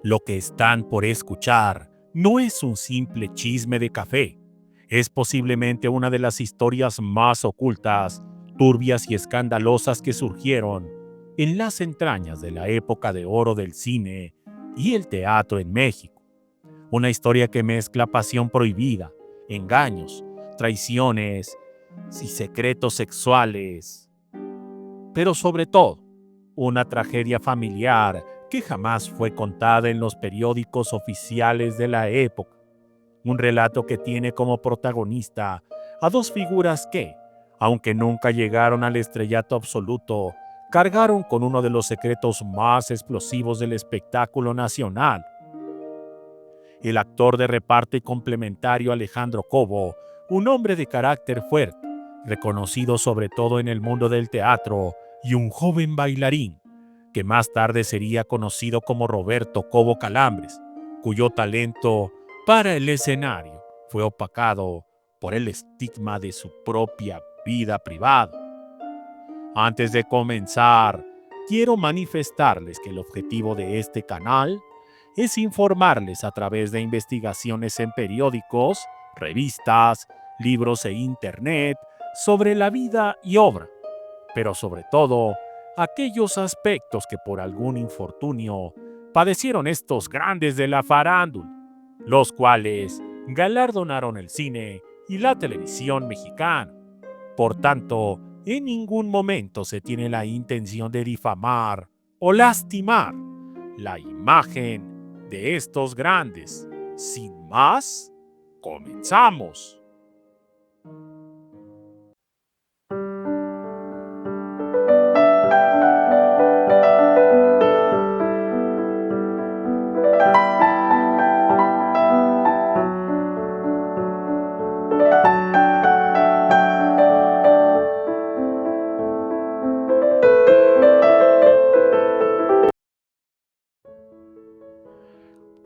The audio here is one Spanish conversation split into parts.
Lo que están por escuchar no es un simple chisme de café. Es posiblemente una de las historias más ocultas, turbias y escandalosas que surgieron en las entrañas de la época de oro del cine y el teatro en México. Una historia que mezcla pasión prohibida, engaños, traiciones y secretos sexuales, pero sobre todo, una tragedia familiar que jamás fue contada en los periódicos oficiales de la época. Un relato que tiene como protagonista a dos figuras que, aunque nunca llegaron al estrellato absoluto, cargaron con uno de los secretos más explosivos del espectáculo nacional. El actor de reparto y complementario Alejandro Cobo, un hombre de carácter fuerte, reconocido sobre todo en el mundo del teatro, y un joven bailarín, que más tarde sería conocido como Roberto Cobo Calambres, cuyo talento para el escenario fue opacado por el estigma de su propia vida privada. Antes de comenzar, quiero manifestarles que el objetivo de este canal es informarles a través de investigaciones en periódicos, revistas, libros e internet sobre la vida y obra, pero sobre todo aquellos aspectos que por algún infortunio padecieron estos grandes de la farándula, los cuales galardonaron el cine y la televisión mexicana. Por tanto, en ningún momento se tiene la intención de difamar o lastimar la imagen de estos grandes. Sin más, comenzamos.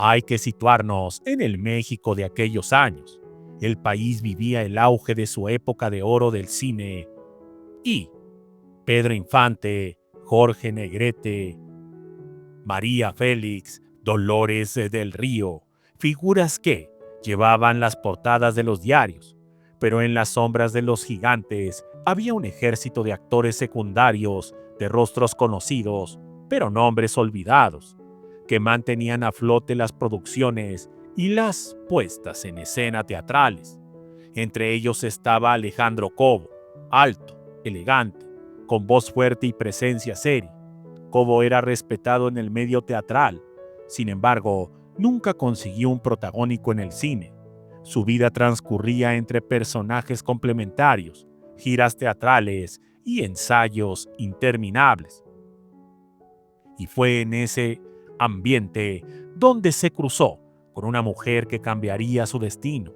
Hay que situarnos en el México de aquellos años. El país vivía el auge de su época de oro del cine y Pedro Infante, Jorge Negrete, María Félix, Dolores del Río, figuras que llevaban las portadas de los diarios, pero en las sombras de los gigantes había un ejército de actores secundarios, de rostros conocidos, pero nombres olvidados, que mantenían a flote las producciones y las puestas en escena teatrales. Entre ellos estaba Alejandro Cobo, alto, elegante, con voz fuerte y presencia seria. Cobo era respetado en el medio teatral, sin embargo, nunca consiguió un protagónico en el cine. Su vida transcurría entre personajes complementarios, giras teatrales y ensayos interminables. Y fue en ese ambiente donde se cruzó con una mujer que cambiaría su destino,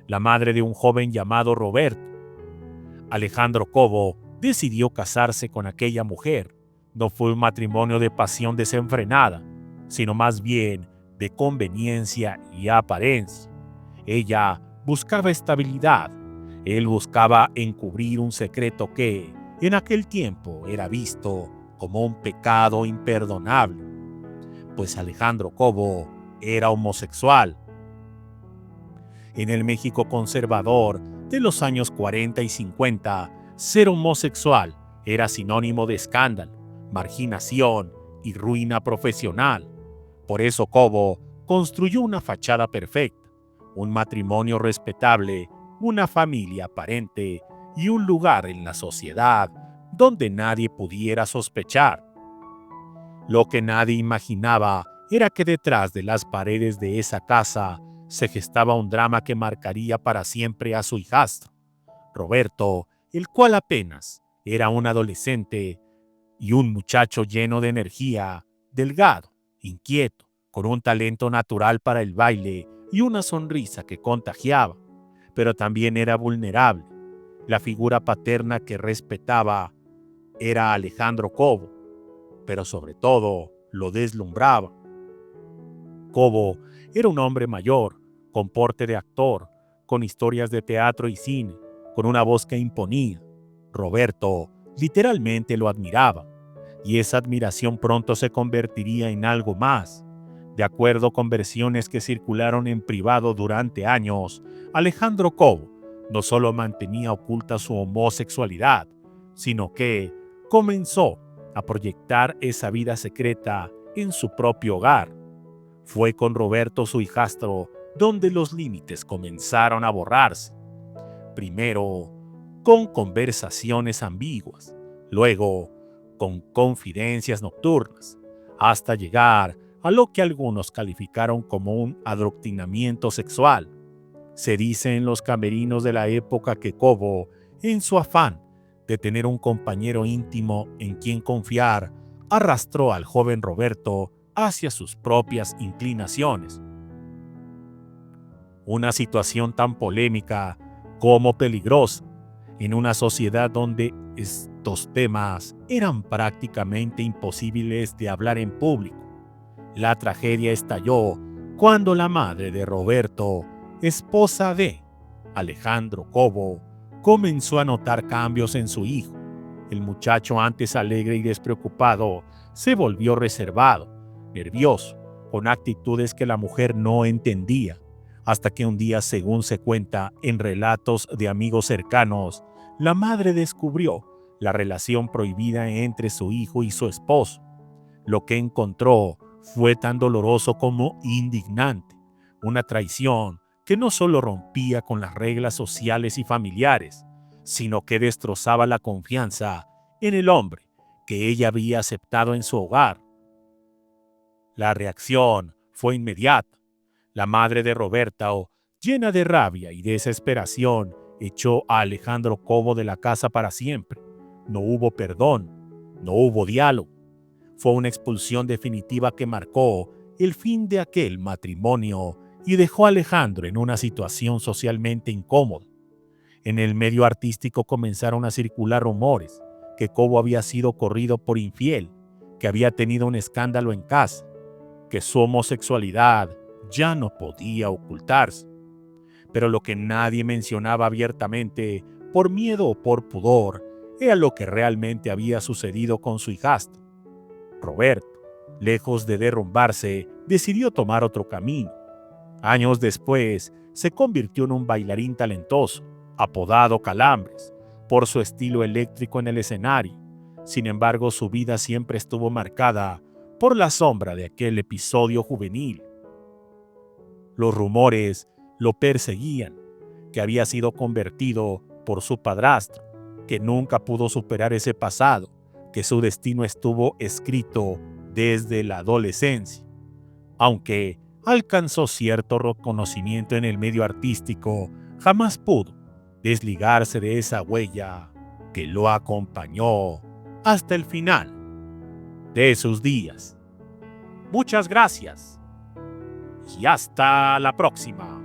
la madre de un joven llamado Roberto. Alejandro Cobo decidió casarse con aquella mujer. No fue un matrimonio de pasión desenfrenada, sino más bien de conveniencia y apariencia. Ella buscaba estabilidad, él buscaba encubrir un secreto que, en aquel tiempo, era visto como un pecado imperdonable, pues Alejandro Cobo era homosexual. En el México conservador de los años 40 y 50, ser homosexual era sinónimo de escándalo, marginación y ruina profesional. Por eso Cobo construyó una fachada perfecta, un matrimonio respetable, una familia aparente y un lugar en la sociedad donde nadie pudiera sospechar. Lo que nadie imaginaba era que detrás de las paredes de esa casa se gestaba un drama que marcaría para siempre a su hijastro, Roberto, el cual apenas era un adolescente y un muchacho lleno de energía, delgado, inquieto, con un talento natural para el baile y una sonrisa que contagiaba, pero también era vulnerable. La figura paterna que respetaba era Alejandro Cobo, pero sobre todo lo deslumbraba. Cobo era un hombre mayor, con porte de actor, con historias de teatro y cine, con una voz que imponía. Roberto literalmente lo admiraba, y esa admiración pronto se convertiría en algo más. De acuerdo con versiones que circularon en privado durante años, Alejandro Cobo no solo mantenía oculta su homosexualidad, sino que comenzó a proyectar esa vida secreta en su propio hogar. Fue con Roberto, su hijastro, donde los límites comenzaron a borrarse. Primero, con conversaciones ambiguas, luego, con confidencias nocturnas, hasta llegar a lo que algunos calificaron como un adoctrinamiento sexual. Se dice en los camerinos de la época que Cobo, en su afán de tener un compañero íntimo en quien confiar, arrastró al joven Roberto hacia sus propias inclinaciones. Una situación tan polémica como peligrosa, en una sociedad donde estos temas eran prácticamente imposibles de hablar en público. La tragedia estalló cuando la madre de Roberto, esposa de Alejandro Cobo, comenzó a notar cambios en su hijo. El muchacho, antes alegre y despreocupado, se volvió reservado, nervioso, con actitudes que la mujer no entendía, hasta que un día, según se cuenta en relatos de amigos cercanos, la madre descubrió la relación prohibida entre su hijo y su esposo. Lo que encontró fue tan doloroso como indignante, una traición que no solo rompía con las reglas sociales y familiares, sino que destrozaba la confianza en el hombre que ella había aceptado en su hogar. La reacción fue inmediata. La madre de Roberto, llena de rabia y desesperación, echó a Alejandro Cobo de la casa para siempre. No hubo perdón, no hubo diálogo. Fue una expulsión definitiva que marcó el fin de aquel matrimonio y dejó a Alejandro en una situación socialmente incómoda. En el medio artístico comenzaron a circular rumores que Cobo había sido corrido por infiel, que había tenido un escándalo en casa, que su homosexualidad ya no podía ocultarse. Pero lo que nadie mencionaba abiertamente, por miedo o por pudor, era lo que realmente había sucedido con su hijastro. Roberto, lejos de derrumbarse, decidió tomar otro camino. Años después, se convirtió en un bailarín talentoso, apodado Calambres, por su estilo eléctrico en el escenario. Sin embargo, su vida siempre estuvo marcada por la sombra de aquel episodio juvenil. Los rumores lo perseguían, que había sido convertido por su padrastro, que nunca pudo superar ese pasado, que su destino estuvo escrito desde la adolescencia. Aunque alcanzó cierto reconocimiento en el medio artístico, jamás pudo desligarse de esa huella que lo acompañó hasta el final de sus días. Muchas gracias y hasta la próxima.